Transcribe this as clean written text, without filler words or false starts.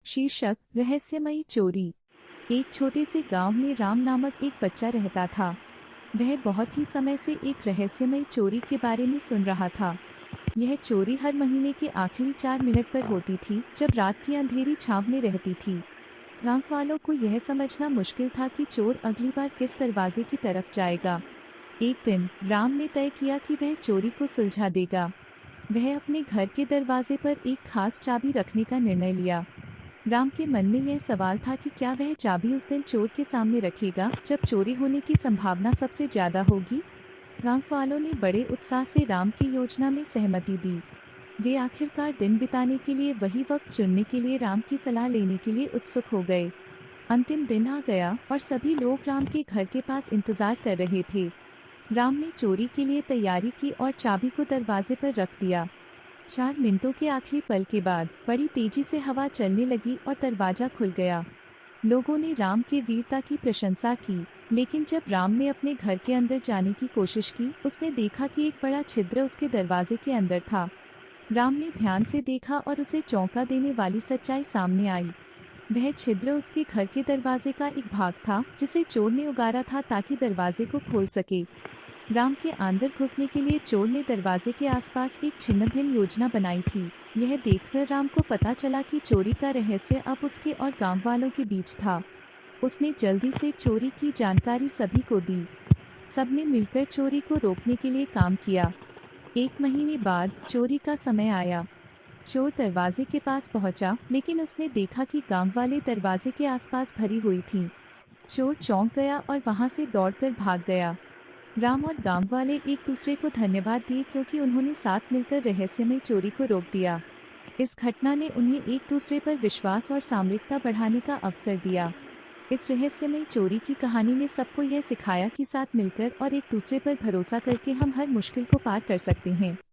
शीर्षक रहस्यमयी चोरी। एक छोटे से गांव में राम नामक एक बच्चा रहता था। वह बहुत ही समय से एक रहस्यमयी चोरी के बारे में सुन रहा था। यह चोरी हर महीने के आखिरी 4 मिनट पर होती थी, जब रात की अंधेरी छांव में रहती थी। गांव वालों को यह समझना मुश्किल था कि चोर अगली बार किस दरवाजे की तरफ जाएगा। एक दिन राम ने तय किया कि वह चोरी को सुलझा देगा। वह अपने घर के दरवाजे पर एक खास चाबी रखने का निर्णय लिया। राम के मन में यह सवाल था कि क्या वह चाबी उस दिन चोर के सामने रखेगा, जब चोरी होने की संभावना सबसे ज्यादा होगी। गांव वालों ने बड़े उत्साह से राम की योजना में सहमति दी। वे आखिरकार दिन बिताने के लिए वही वक्त चुनने के लिए राम की सलाह लेने के लिए उत्सुक हो गए। अंतिम दिन आ गया और सभी लोग राम के घर के पास इंतजार कर रहे थे। राम ने चोरी के लिए तैयारी की और चाबी को दरवाजे पर रख दिया। 4 मिनटों के आखिरी पल के बाद बड़ी तेजी से हवा चलने लगी और दरवाजा खुल गया। लोगों ने राम की वीरता की प्रशंसा की, लेकिन जब राम ने अपने घर के अंदर जाने की कोशिश की, उसने देखा कि एक बड़ा छिद्र उसके दरवाजे के अंदर था। राम ने ध्यान से देखा और उसे चौंका देने वाली सच्चाई सामने आई। वह छिद्र उसके घर के दरवाजे का एक भाग था, जिसे चोर ने उगारा था ताकि दरवाजे को खोल सके। राम के अंदर घुसने के लिए चोर ने दरवाजे के आसपास एक छिन्न-भिन्न योजना बनाई थी। यह देखकर राम को पता चला कि चोरी का रहस्य अब उसके और गांव वालों के बीच था। उसने जल्दी से चोरी की जानकारी सभी को दी। सबने मिलकर चोरी को रोकने के लिए काम किया। 1 महीने बाद चोरी का समय आया। चोर दरवाजे के पास पहुंचा, लेकिन उसने देखा कि गांव वाले दरवाजे के आसपास भरी हुई थी। चोर चौंक गया और वहां से दौड़कर भाग गया। राम और गांव वाले एक दूसरे को धन्यवाद दिए, क्योंकि उन्होंने साथ मिलकर रहस्यमय चोरी को रोक दिया। इस घटना ने उन्हें एक दूसरे पर विश्वास और सामरिकता बढ़ाने का अवसर दिया। इस रहस्यमय चोरी की कहानी ने सबको यह सिखाया कि साथ मिलकर और एक दूसरे पर भरोसा करके हम हर मुश्किल को पार कर सकते हैं।